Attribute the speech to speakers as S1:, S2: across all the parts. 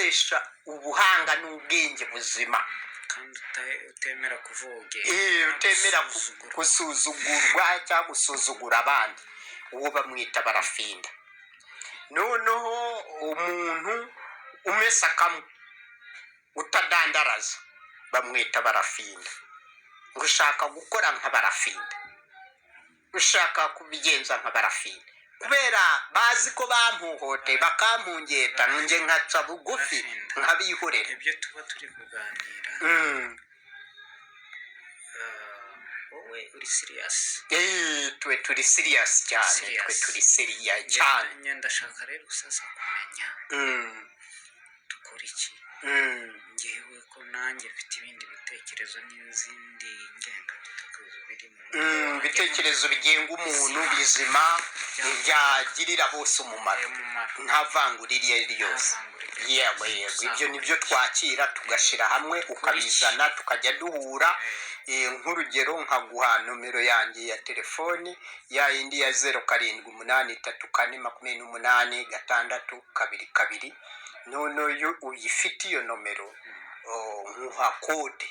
S1: gukoresha ubuhanga n'ubwenge buzima
S2: kandi utemera kuvogera
S1: utemera gusuzugurwa cyangwa gusuzugura abandi, uwo bamwita barafinda. Noneho umuntu umesa kamwe utadandaraza bamwita barafinda. Ngo ushaka gukora nka barafinda, ushaka kubigenza nka barafinda, kubera bazi ko bampuhote bakampungeta nje nkaca bugufi nkabihorera.
S2: ibyo tuba turi kuganira wowe uri serious?
S1: Twe turi serious cyane, twe turi serious cyane.
S2: Ndashaka rero sasa kumenya dukora iki. Ngewe ko nanjye mfite ibindi bitekerezo n'izindi ngengabitekerezo biri mu
S1: ibitekerezo bigenga umuntu bizima byagirira bose umumaro nta vangura iryo ari ryose. Yego ibyo nibyo twakira tugashyira hamwe, ukabizana tukajya duhura. Nk'urugero nkaguha nomero yanjye ya telefoni ya indi ya 078340886222. none uyifite iyo nomero nkuha kode,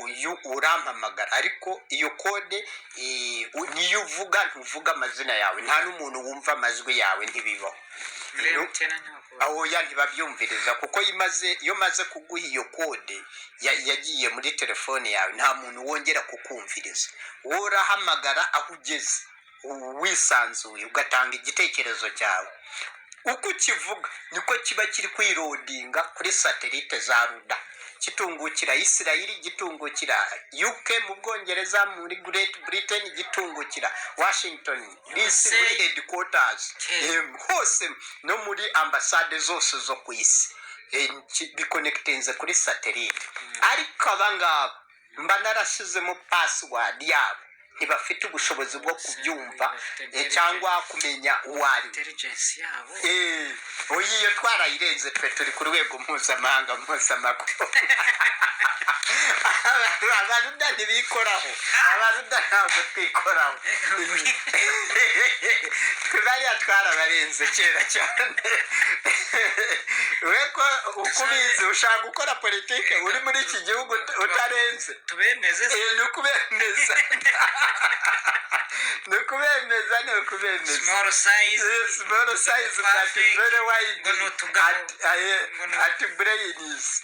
S1: uyu urampamagara, ariko iyo kode niyo uvuga, ntuvuga amazina yawe, nta n'umuntu wumva amajwi yawe, ntibibaho. Aho ntibabyumviriza, kuko iyo maze kuguha iyo kode yagiye muri telefone yawe, nta muntu wongera kukumviriza. wowe urahamagara aho ugeze wisanzuye, ugatanga igitekerezo cyawe. Uko ukivuga niko kiba kiri kwirodinga kuri satelite za ruda, gitungukira Israel, gitungukira UK mu Bwongereza, muri Great Britain, gitungukira Washington DC muri headquarters, hose no muri ambasade zose zo ku isi biconnectinze kuri satelite. Ariko abangaba mba narashyizemo password yabo, ntibafite ubushobozi bwo kubyumva cyangwa kumenya uwari
S2: intelligence yabo.
S1: Iyo twarayirenze, twe turi ku rwego mpuzamahanga mpuzamaguru. Abaruda ntibikoraho, abaruda ntabwo twikoraho. Bariya twarabarenze kera cyane. Weko uko ubizi ushaka gukora politike uri muri iki gihugu utarenze,
S2: tubemeze
S1: nukubemeza nukubemeza
S2: small size
S1: that is very wide at brains.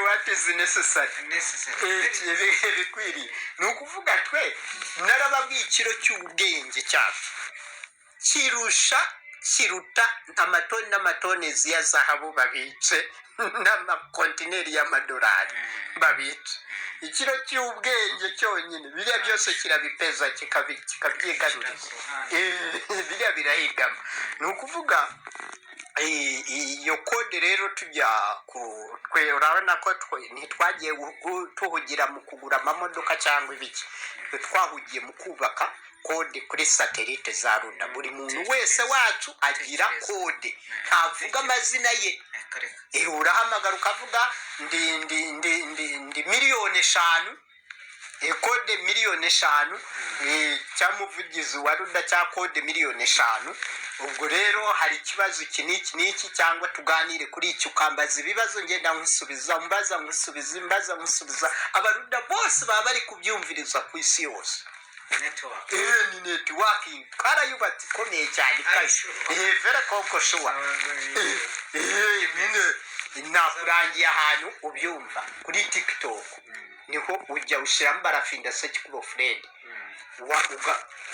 S1: What is necessary. Bikwiriye ni ukuvuga twe narababwiye ikiro cy'ubwenge cyacu kiruta amatoni n'amatoni ya zahabu babitse n'amakontineri y'amadolari babitse. Ikiro cy'ubwenge cyonyine biriya byose kirabipeza kikabyigaruriza, biriya birahigama. Ni ukuvuga iyo kode rero tujya twe, urabona ko ntitwagiye tuhugira mu kugura amamodoka cyangwa ibiki, twahugiye mu kubaka kode kuri satelite za ruda. Buri muntu wese wacu agira kode, ntavuga amazina ye. Urahamagara ukavuga ndi 5,000,000, kode 5,000,000, cyamuvugizi wa ruda cya kode 5,000,000. Ubwo rero hari ikibazo iki n'iki cyangwa tuganire kuri icyo, ukambaza ibibazo ngenda nkusubiza, mbaza nkusubiza. Abaruda bose baba bari kubyumviriza ku isi yose. Ni networking karayubatse ikomeye cyane kaje. Vera koko shuwa. Nakurangiye ahantu ubyumva kuri TikTok, niho ujya ushyiramo barafinda search kubo friend,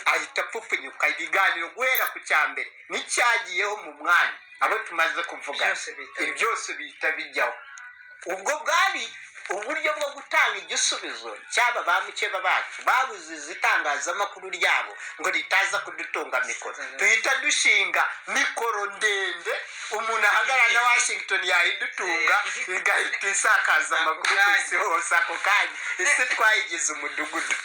S1: ahita apfupfunyuka ibiganiro guhera ku cyambere n'icyagiyeho mu mwanya abo tumaze kuvuga, byose bihita bijyaho. Ubwo bwari uburyo bwo gutanga igisubizo cyaba ba mukeba bacu babuze izitangazamakuru ryabo ngo ritaza kudutunga mikoro. Tuhita dushinga mikoro ndende, umuntu ahagarara na Washington yayidutunga, igahita isakaza amakuru ku isi hose ako kanya. Ese twayigize umudugudu.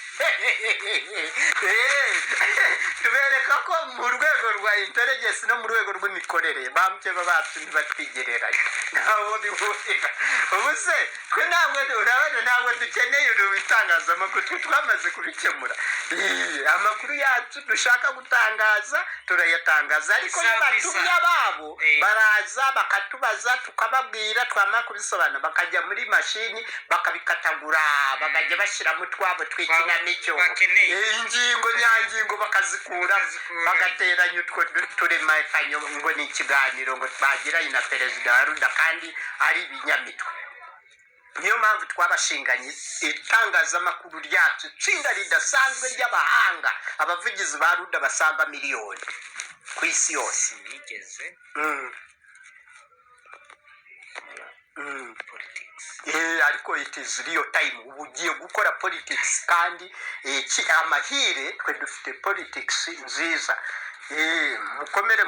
S1: Tubereka ko mu rwego rwa intelligence bizinesi no mu rwego rw'imikorere ba mukeba bacu ntibatwigereranye ntaho bihurira ubu se twe ntabwo urabona ntabwo dukeneye ibitangazamakuru twe twamaze kubikemura amakuru yacu dushaka gutangaza turayatangaza ariko iyo batumye ababo baraza bakatubaza tukababwira twamara kubisobanura bakajya muri mashini bakabikatagura bakajya bashyiramo utwabo tw'ikinamico ingingo nyangingo bakazikura bagateranya utwo turemekanyo ngo ni ikiganiro ngo twagiranye na perezida wa ruda kandi ari ibinyamitwe niyo mpamvu twabashinganye itangazamakuru ryacu itsinda ridasanzwe ry'abahanga abavugizi ba ruda basamba miliyoni ku isi yose
S2: nigeze
S1: ariko it is real time ubu ugiye gukora politics kandi amahire twe dufite politics nziza mukomere